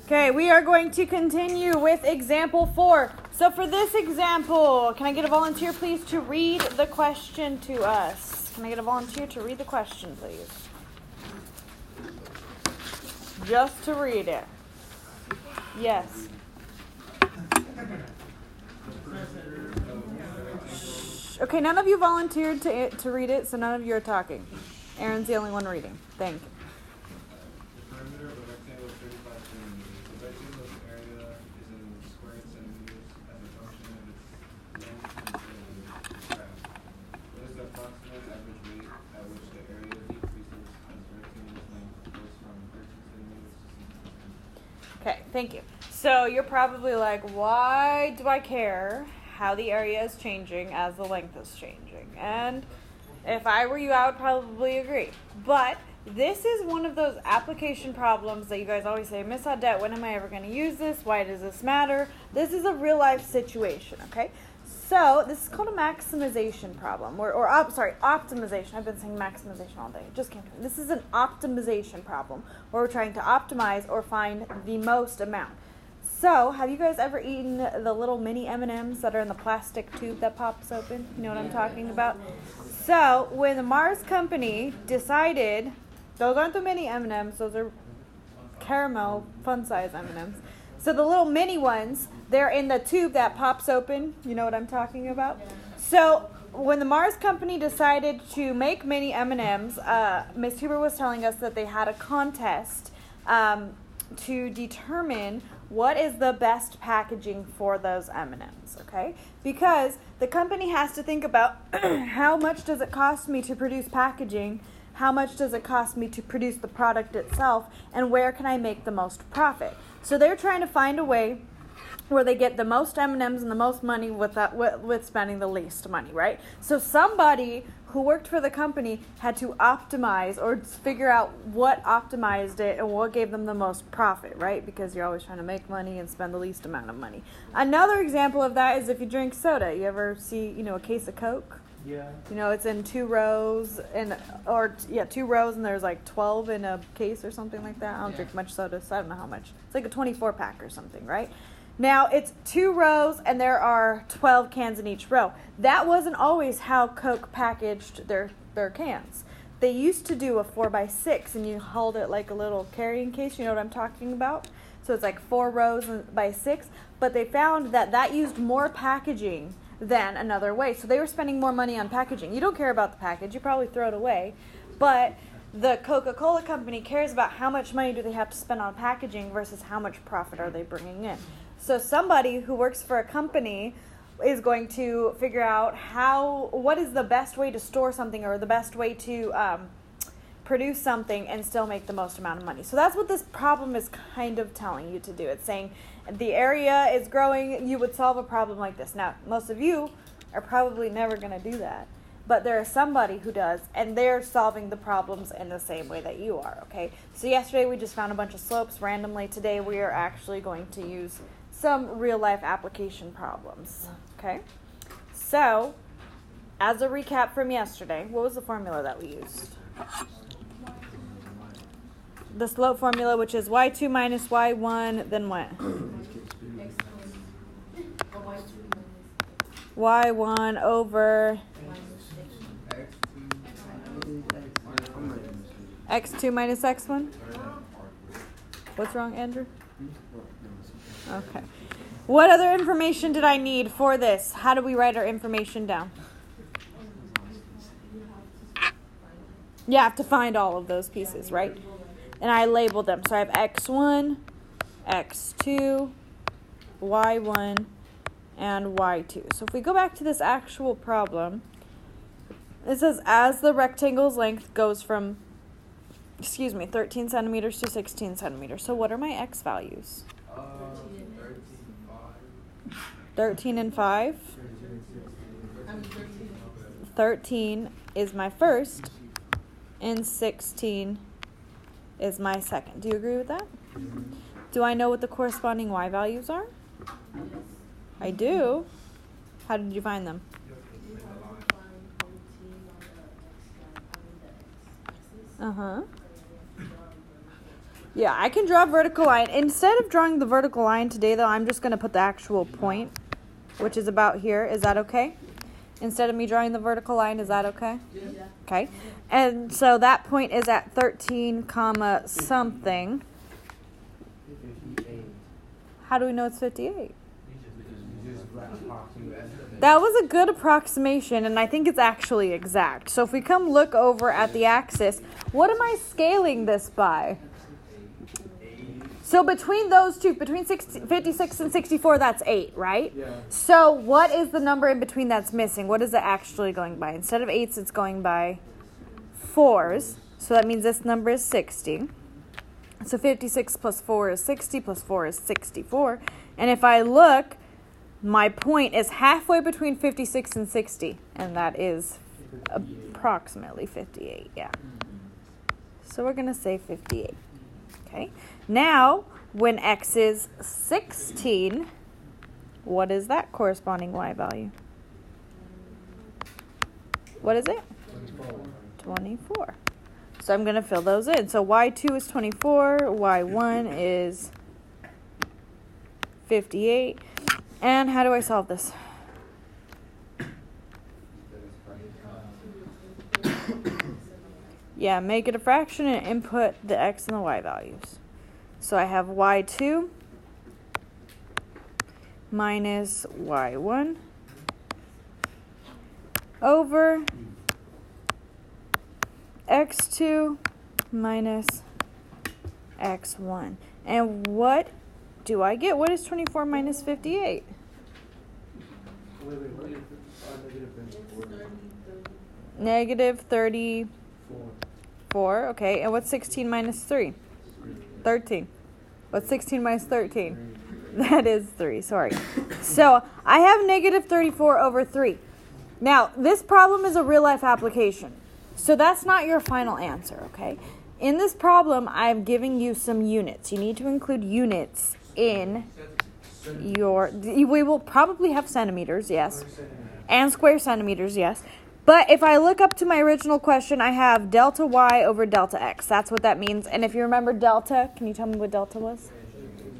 Okay, we are going to continue with example 4. So for this example, can I get a volunteer, please, to read the question to us? Can I get a volunteer to read the question, please? Just to read it. Yes. Okay, none of you volunteered to read it, so none of you are talking. Aaron's the only one reading. Thank you. Okay, thank you. So you're probably like, why do I care how the area is changing as the length is changing? And if I were you, I would probably agree. But this is one of those application problems that you guys always say, Miss Audette, when am I ever going to use this? Why does this matter? This is a real life situation, okay? So this is called a maximization problem, optimization. I've been saying maximization all day. It just came to me. This is an optimization problem where we're trying to optimize or find the most amount. So, have you guys ever eaten the little mini M&Ms that are in the plastic tube that pops open? You know what I'm talking about? So, when the Mars company decided, those aren't the mini M&Ms, those are caramel fun size M&Ms. So the little mini ones, they're in the tube that pops open. You know what I'm talking about? So when the Mars company decided to make mini M&Ms, Ms. Huber was telling us that they had a contest to determine what is the best packaging for those M&Ms, okay? Because the company has to think about how much does it cost me to produce packaging, how much does it cost me to produce the product itself, and where can I make the most profit? So they're trying to find a way where they get the most M&Ms and the most money with spending the least money, right? So somebody who worked for the company had to optimize or figure out what optimized it and what gave them the most profit, right? Because you're always trying to make money and spend the least amount of money. Another example of that is if you drink soda. You ever see, a case of Coke? Yeah. It's in 2 rows, 2 rows, and there's like 12 in a case or something like that. I don't drink much soda, so I don't know how much. It's like a 24-pack or something, right? Now, it's 2 rows, and there are 12 cans in each row. That wasn't always how Coke packaged their cans. They used to do a 4x6, and you hold it like a little carrying case. You know what I'm talking about? So it's like 4 rows by 6, but they found that used more packaging than another way. So they were spending more money on packaging. You don't care about the package. You probably throw it away. But the Coca-Cola company cares about how much money do they have to spend on packaging versus how much profit are they bringing in. So somebody who works for a company is going to figure out what is the best way to store something or the best way to produce something and still make the most amount of money. So that's what this problem is kind of telling you to do. It's saying the area is growing, you would solve a problem like this. Now, most of you are probably never going to do that, but there is somebody who does, and they're solving the problems in the same way that you are, okay? So yesterday we just found a bunch of slopes randomly. Today we are actually going to use some real-life application problems, okay? So, as a recap from yesterday, what was the formula that we used? The slope formula, which is y2 minus y1, then what? y1 over x2 minus x1? What's wrong, Andrew? Okay. What other information did I need for this? How do we write our information down? You have to find all of those pieces, right? And I labeled them. So I have x1, x2, y1, and y2. So if we go back to this actual problem, it says as the rectangle's length goes from, 13 centimeters to 16 centimeters. So what are my x values? 13 and 5. 13 is my first, and 16 is my second. Do you agree with that? Do I know what the corresponding y values are? I do. How did you find them? Yeah, I can draw a vertical line. Instead of drawing the vertical line today, though, I'm just going to put the actual point, which is about here. Is that okay? Instead of me drawing the vertical line, is that okay? Yeah. Okay. And so that point is at 13, comma something. 58. How do we know it's 58? That was a good approximation, and I think it's actually exact. So if we come look over at the axis, what am I scaling this by? So between those two, between 56 and 64, that's 8, right? Yeah. So what is the number in between that's missing? What is it actually going by? Instead of 8s, it's going by 4s. So that means this number is 60. So 56 plus 4 is 60, plus 4 is 64. And if I look, my point is halfway between 56 and 60. And that is approximately 58, yeah. So we're going to say 58. Okay. Now, when x is 16, what is that corresponding y value? What is it? 24. So I'm going to fill those in. So y2 is 24, y1 is 58. And how do I solve this? Yeah, make it a fraction and input the x and the y values. So I have y2 minus y1 over x2 minus x1. And what do I get? What is 24 minus 58? Negative 34. Okay, and what's 16 minus 3? 13. What's 16 minus 13? That is 3, sorry. So I have negative 34 over 3. Now, this problem is a real-life application. So that's not your final answer, okay? In this problem, I'm giving you some units. You need to include units in your... We will probably have centimeters, yes. And square centimeters, yes. But if I look up to my original question, I have delta y over delta x. That's what that means. And if you remember delta, can you tell me what delta was?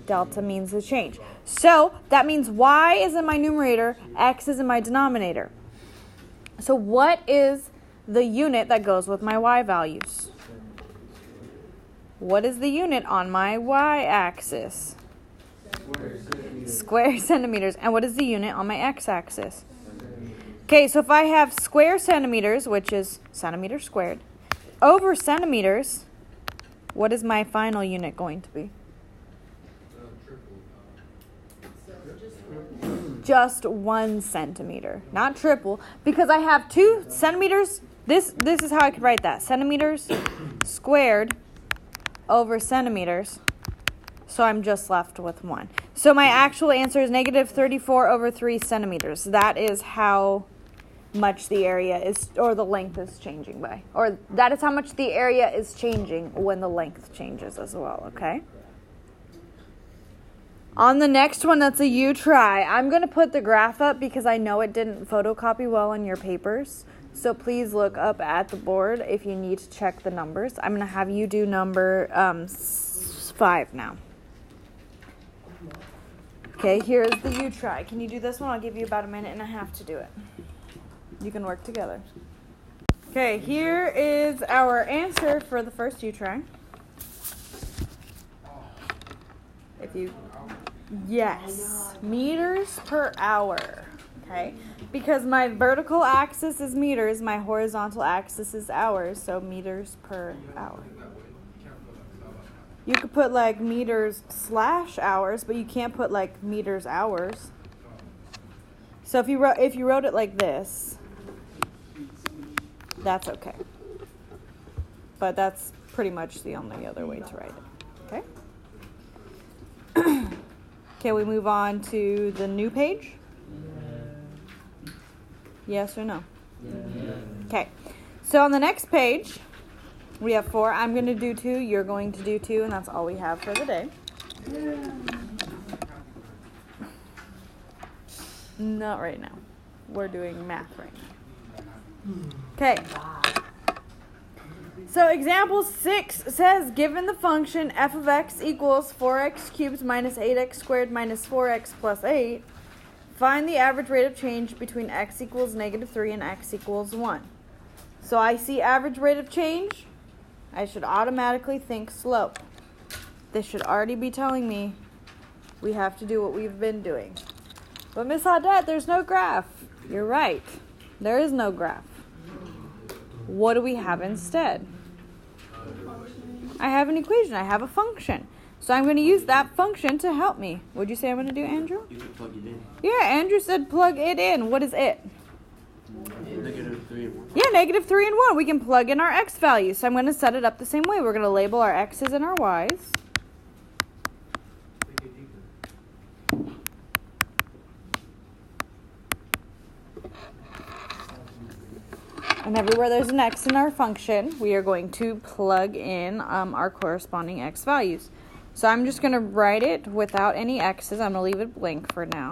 Delta means the change. So that means y is in my numerator, x is in my denominator. So what is the unit that goes with my y values? What is the unit on my y-axis? Square centimeters. And what is the unit on my x-axis? Okay, so if I have square centimeters, which is centimeters squared, over centimeters, what is my final unit going to be? Just 1 centimeter, not triple, because I have 2 centimeters. This is how I could write that. Centimeters squared over centimeters. So I'm just left with 1. So my actual answer is negative 34 over 3 centimeters. That is how much the area is, or the length is changing by. Or that is how much the area is changing when the length changes as well, okay? On the next one, that's a you try. I'm going to put the graph up because I know it didn't photocopy well on your papers. So please look up at the board if you need to check the numbers. I'm going to have you do number 5 now. Okay, here's the you try. Can you do this one? I'll give you about a minute and a half to do it. You can work together. Okay, here is our answer for the first you try. If you... Yes, meters per hour, okay? Because my vertical axis is meters, my horizontal axis is hours, so meters per hour. You could put like meters / hours, but you can't put like meters hours. So if you wrote it like this, that's okay. But that's pretty much the only other way to write it, okay? Okay, we move on to the new page. Yes or no? Okay. So on the next page, we have 4. I'm going to do 2. You're going to do 2, and that's all we have for the day. Not right now. We're doing math right now. Okay. So example 6 says, given the function f of x equals 4x cubed minus 8x squared minus 4x plus 8, find the average rate of change between x equals negative 3 and x equals 1. So I see average rate of change. I should automatically think slope. This should already be telling me we have to do what we've been doing. But Miss Audette, there's no graph. You're right. There is no graph. What do we have instead? I have an equation. I have a function. So I'm going to use that function to help me. What'd you say I'm going to do, Andrew? You can plug it in. Yeah, Andrew said plug it in. What is it? Negative 3 and 1. Yeah, negative 3 and 1. We can plug in our x values. So I'm going to set it up the same way. We're going to label our x's and our y's. And everywhere there's an x in our function, we are going to plug in our corresponding x values. So I'm just going to write it without any x's. I'm going to leave it blank for now.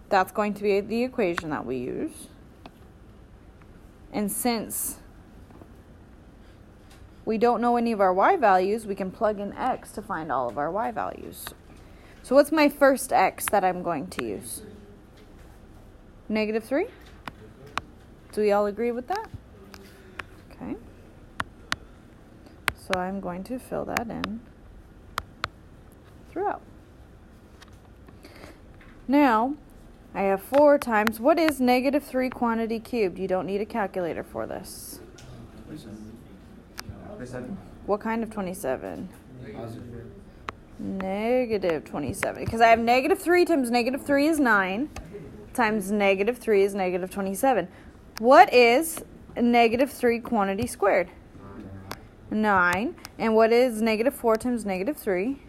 That's going to be the equation that we use. And since we don't know any of our y values, we can plug in x to find all of our y values. So what's my first x that I'm going to use? Negative 3? Do we all agree with that? Okay. So I'm going to fill that in throughout. Now, I have 4 times, what is negative 3 quantity cubed? You don't need a calculator for this. 27. What kind of 27? Positive. Negative 27. Because I have negative 3 times negative 3 is 9. Times negative 3 is negative 27. What is negative 3 quantity squared? 9. And what is negative 4 times negative 3?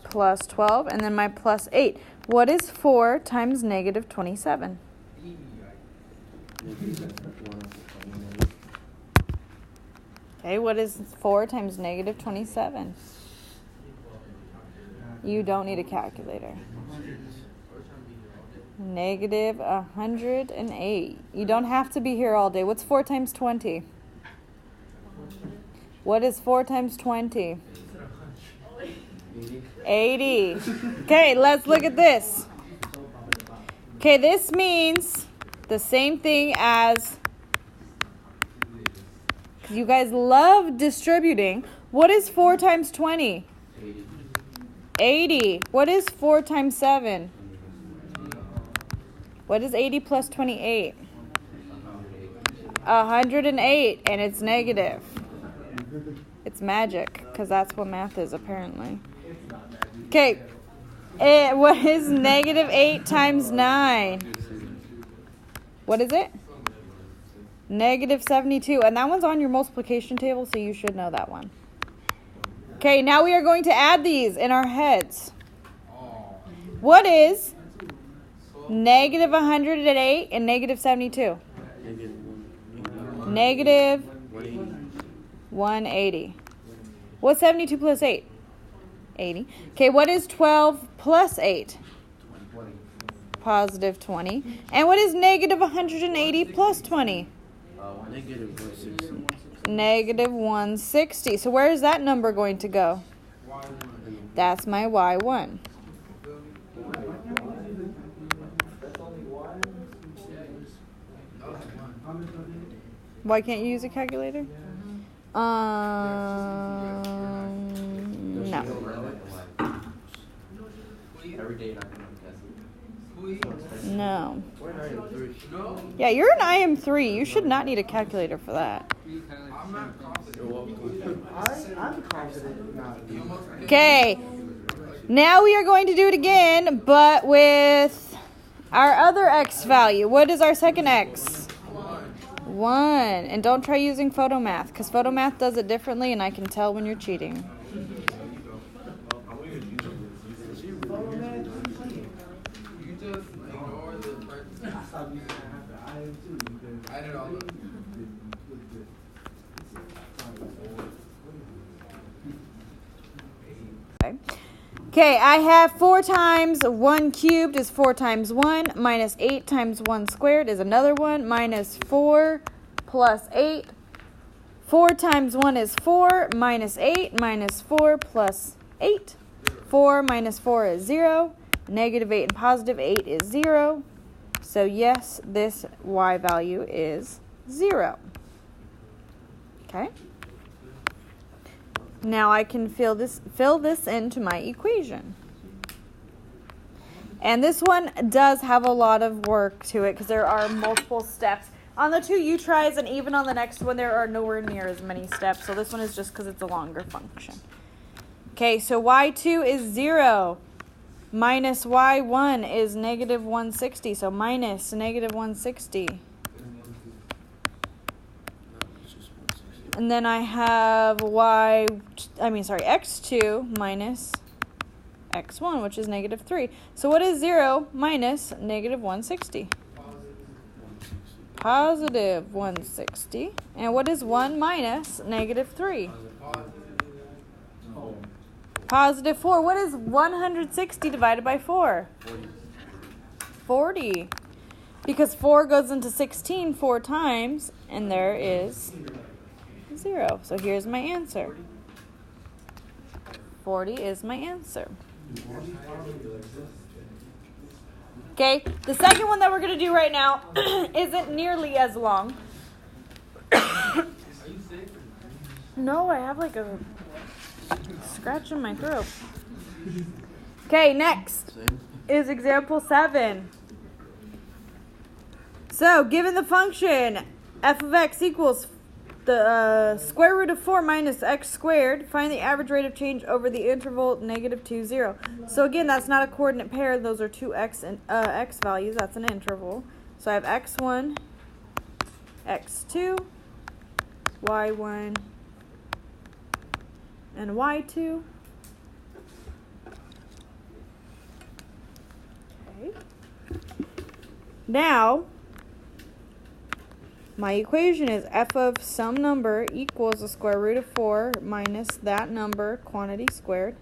Plus 12. And then my plus 8. What is 4 times negative 27? Okay, what is 4 times negative 27? You don't need a calculator. Negative 108. You don't have to be here all day. What's 4 times 20? What is 4 times 20? 80. Okay, let's look at this. Okay, this means the same thing as, because you guys love distributing. What is 4 times 20? 80. What is 4 times 7? What is 80 plus 28? 108, and it's negative. It's magic, because that's what math is, apparently. Okay, what is negative 8 times 9? What is it? Negative 72. And that one's on your multiplication table, so you should know that one. Okay, now we are going to add these in our heads. What is negative 108 and negative 72? Negative 180. What's 72 plus 8? 80. Okay, what is 12 plus 8? Positive 20. And what is negative 180 plus 20? Negative 160. Negative 160. So where is that number going to go? That's my y1. Why can't you use a calculator? No. Every day No. Yeah, you're an IM3. You should not need a calculator for that. I'm confident not. Okay. Now we are going to do it again, but with our other x value. What is our second x? 1. And don't try using PhotoMath, because PhotoMath does it differently, and I can tell when you're cheating. Okay, I have 4 times 1 cubed is 4 times 1, minus 8 times 1 squared is another one, minus 4 plus 8. 4 times 1 is 4, minus 8, minus 4 plus 8. 4 minus 4 is 0. Negative 8 and positive 8 is 0. So yes, this y value is 0. Okay. Now I can fill this into my equation. And this one does have a lot of work to it because there are multiple steps. On the 2 U-tries and even on the next one, there are nowhere near as many steps. So this one is just because it's a longer function. Okay, so y2 is 0. Minus y1 is negative 160. So minus negative 160. And then I have x2 minus x1, which is negative 3. So what is 0 minus negative 160? Positive 160. And what is 1 minus negative 3? Positive 4. What is 160 divided by 4? 40. Because 4 goes into 16 4 times, and there is 0. So here's my answer. 40 is my answer. Okay, the second one that we're going to do right now isn't nearly as long. No, I have like a scratch in my throat. Okay, next is example 7. So, given the function f of x equals the square root of 4 minus x squared, find the average rate of change over the interval negative 2, 0. So again, that's not a coordinate pair. Those are two x values. That's an interval. So I have x1, x2, y1, and y2. Okay. Now, my equation is f of some number equals the square root of 4 minus that number, quantity squared.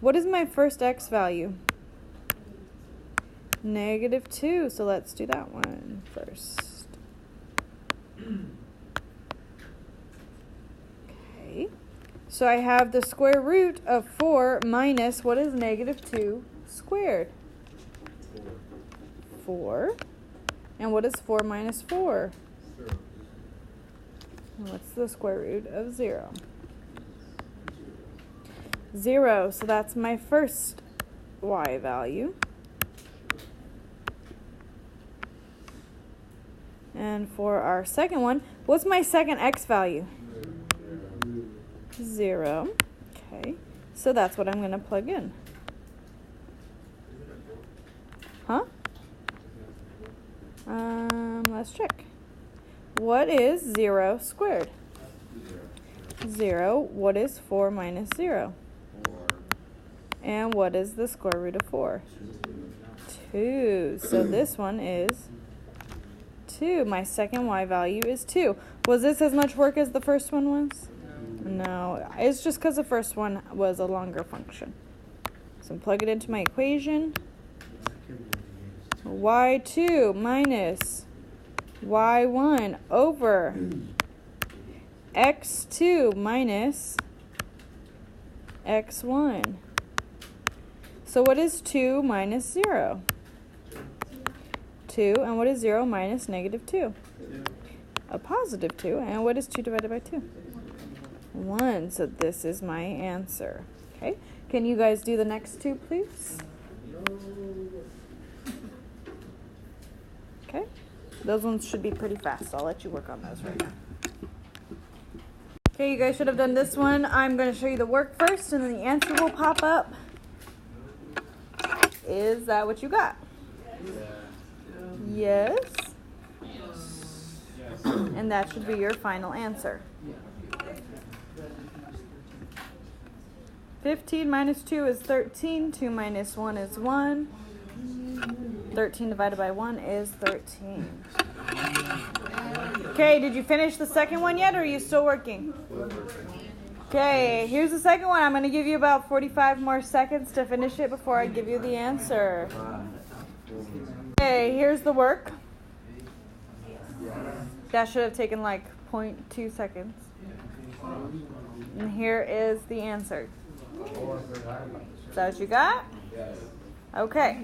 What is my first x value? Negative 2. So let's do that one first. Okay. So I have the square root of 4 minus, what is negative 2 squared? 4. And what is 4 minus 4? What's the square root of 0? 0. So that's my first y value. And for our second one, what's my second x value? 0. Okay. So that's what I'm going to plug in. Huh? Let's check. What is 0 squared? 0. What is 4 minus 0? 4. And what is the square root of 4? 2. So this one is 2. My second y value is 2. Was this as much work as the first one was? No. It's just because the first one was a longer function. So plug it into my equation. y2 minus y1 over x2 minus x1. So what is 2 minus 0? 2. And what is 0 minus negative 2? A positive 2. And what is 2 divided by 2? 1. So this is my answer. Okay. Can you guys do the next two, please? Okay. Those ones should be pretty fast. I'll let you work on those right now. Okay, you guys should have done this one. I'm going to show you the work first, and then the answer will pop up. Is that what you got? Yes. And that should be your final answer. 15 minus 2 is 13. 2 minus 1 is 1. 13 divided by 1 is 13. Okay, did you finish the second one yet, or are you still working? Okay, here's the second one. I'm going to give you about 45 more seconds to finish it before I give you the answer. Okay, here's the work. That should have taken like 0.2 seconds. And here is the answer. Is that what you got? Okay.